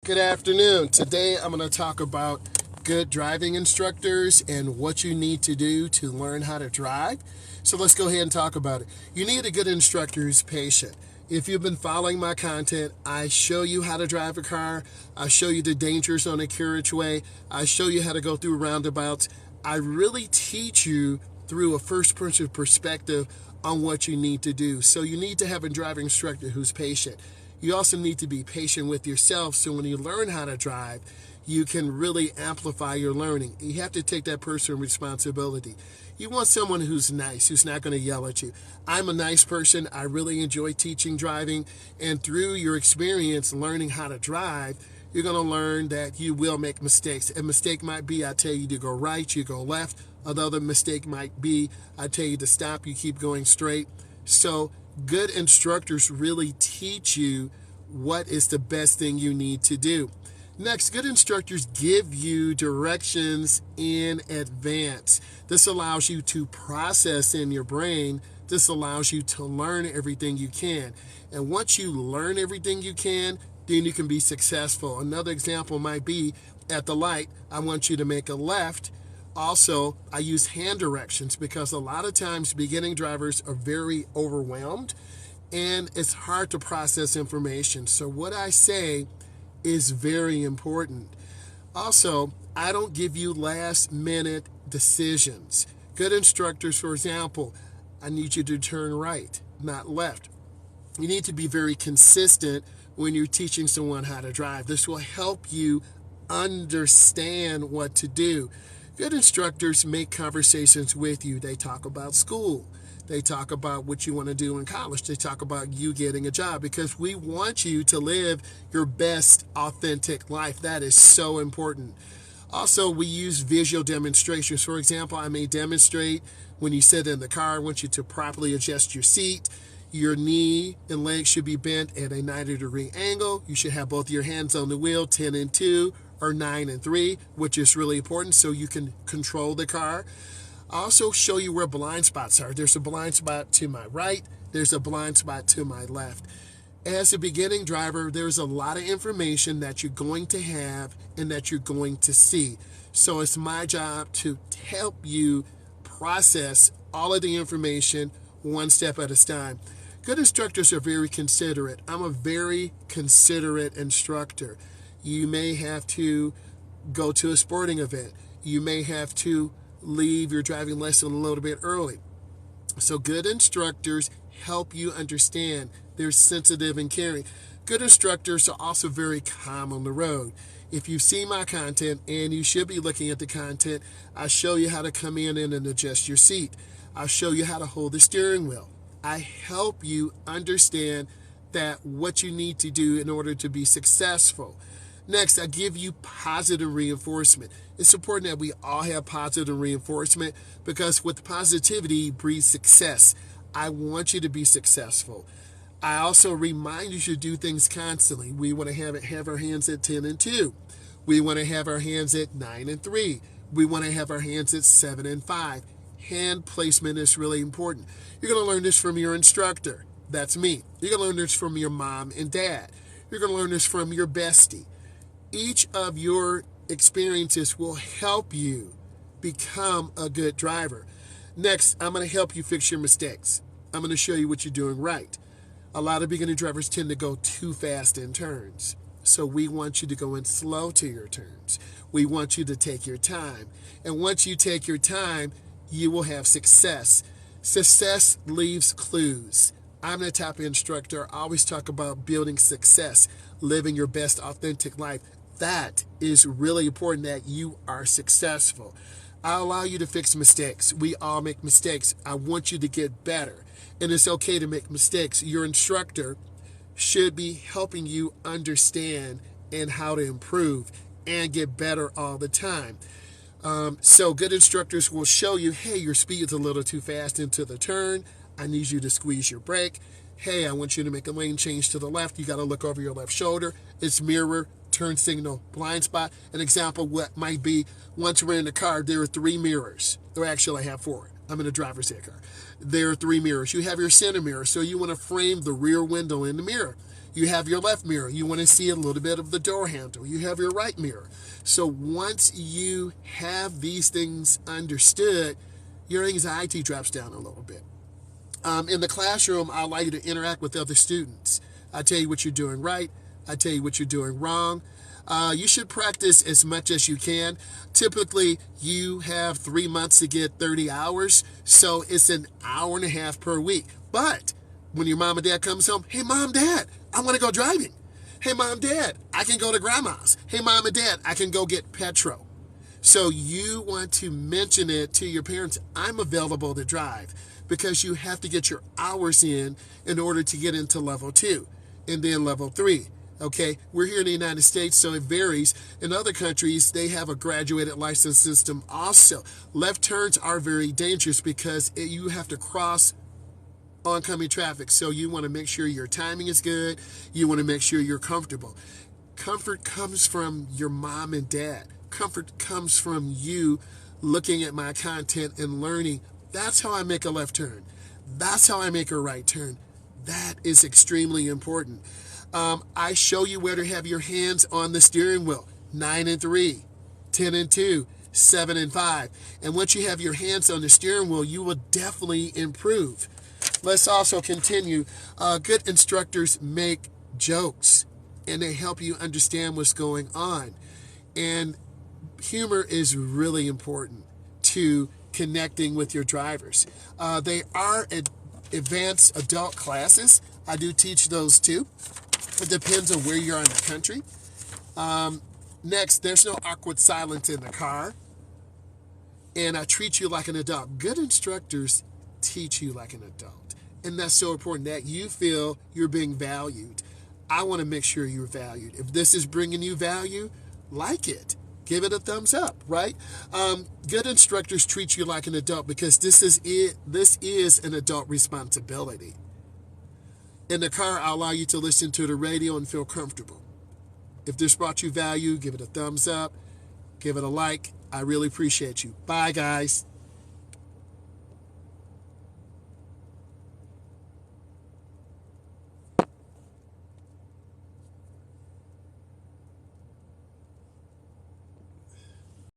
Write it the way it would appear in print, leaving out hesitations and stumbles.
Good afternoon. Today I'm going to talk about good driving instructors and what you need to do to learn how to drive. So let's go ahead and talk about it. You need a good instructor who's patient. If you've been following my content, I show you how to drive a car. I show you the dangers on a carriageway. I show you how to go through roundabouts. I really teach you through a first-person perspective on what you need to do. So you need to have a driving instructor who's patient. You also need to be patient with yourself, so when you learn how to drive, you can really amplify your learning. You have to take that personal responsibility. You want someone who's nice, who's not going to yell at you. I'm a nice person. I really enjoy teaching driving, and through your experience learning how to drive, you're going to learn that you will make mistakes. A mistake might be I tell you to go right, you go left. Another mistake might be I tell you to stop, you keep going straight. So good instructors really teach you what is the best thing you need to do. Next, good instructors give you directions in advance. This allows you to process in your brain. This allows you to learn everything you can. And once you learn everything you can, then you can be successful. Another example might be at the light, I want you to make a left. Also, I use hand directions because a lot of times beginning drivers are very overwhelmed and it's hard to process information. So what I say is very important. Also, I don't give you last minute decisions. Good instructors, for example, I need you to turn right, not left. You need to be very consistent when you're teaching someone how to drive. This will help you understand what to do. Good instructors make conversations with you. They talk about school. They talk about what you want to do in college. They talk about you getting a job because we want you to live your best authentic life. That is so important. Also, we use visual demonstrations. For example, I may demonstrate when you sit in the car, I want you to properly adjust your seat. Your knee and legs should be bent at a 90-degree angle. You should have both your hands on the wheel, 10 and 2 or 9 and 3, which is really important so you can control the car. I also show you where blind spots are. There's a blind spot to my right. There's a blind spot to my left. As a beginning driver, there's a lot of information that you're going to have and that you're going to see. So it's my job to help you process all of the information one step at a time. Good instructors are very considerate. I'm a very considerate instructor. You may have to go to a sporting event. You may have to leave your driving lesson a little bit early. So good instructors help you understand. They're sensitive and caring. Good instructors are also very calm on the road. If you see my content, and you should be looking at the content, I show you how to come in and adjust your seat. I'll show you how to hold the steering wheel. I help you understand that what you need to do in order to be successful. Next, I give you positive reinforcement. It's important that we all have positive reinforcement because with positivity breeds success. I want you to be successful. I also remind you to do things constantly. We want to have our hands at 10 and 2. We want to have our hands at 9 and 3. We want to have our hands at 7 and 5. Hand placement is really important. You're going to learn this from your instructor. That's me. You're going to learn this from your mom and dad. You're going to learn this from your bestie. Each of your experiences will help you become a good driver. Next, I'm going to help you fix your mistakes. I'm going to show you what you're doing right. A lot of beginner drivers tend to go too fast in turns. So we want you to go in slow to your turns. We want you to take your time. And once you take your time, you will have success. Success leaves clues. I'm the type of instructor. I always talk about building success, living your best authentic life. That is really important that you are successful. I allow you to fix mistakes. We all make mistakes. I want you to get better. And it's okay to make mistakes. Your instructor should be helping you understand and how to improve and get better all the time. So good instructors will show you, hey, your speed is a little too fast into the turn. I need you to squeeze your brake. Hey, I want you to make a lane change to the left. You got to look over your left shoulder. It's mirror, turn signal, blind spot. An example what might be, once we're in the car, there are 3 mirrors. Or actually, I have 4. I'm in a driver's ed car. There are 3 mirrors. You have your center mirror, so you want to frame the rear window in the mirror. You have your left mirror. You want to see a little bit of the door handle. You have your right mirror. So once you have these things understood, your anxiety drops down a little bit. In the classroom, I allow you to interact with other students. I tell you what you're doing right. I tell you what you're doing wrong. You should practice as much as you can. Typically, you have 3 months to get 30 hours, so it's an hour and a half per week. But when your mom and dad comes home, hey, mom, dad, I want to go driving. Hey, mom, dad, I can go to grandma's. Hey, mom and dad, I can go get petrol. So you want to mention it to your parents, I'm available to drive, because you have to get your hours in order to get into level 2 and then level 3. Okay, we're here in the United States, so it varies. In other countries, they have a graduated license system also. Left turns are very dangerous because you have to cross oncoming traffic. So you want to make sure your timing is good. You want to make sure you're comfortable. Comfort comes from your mom and dad. Comfort comes from you looking at my content and learning. That's how I make a left turn. That's how I make a right turn. That is extremely important. I show you where to have your hands on the steering wheel. 9 and 3, 10 and 2, 7 and 5. And once you have your hands on the steering wheel, you will definitely improve. Let's also continue. Good instructors make jokes, and they help you understand what's going on. And humor is really important to connecting with your drivers. They are advanced adult classes. I do teach those too. It depends on where you are in the country. Next, there's no awkward silence in the car. And I treat you like an adult. Good instructors teach you like an adult. And that's so important that you feel you're being valued. I want to make sure you're valued. If this is bringing you value, like it. Give it a thumbs up, right? Good instructors treat you like an adult because this is an adult responsibility. In the car, I'll allow you to listen to the radio and feel comfortable. If this brought you value, give it a thumbs up, give it a like. I really appreciate you. Bye, guys.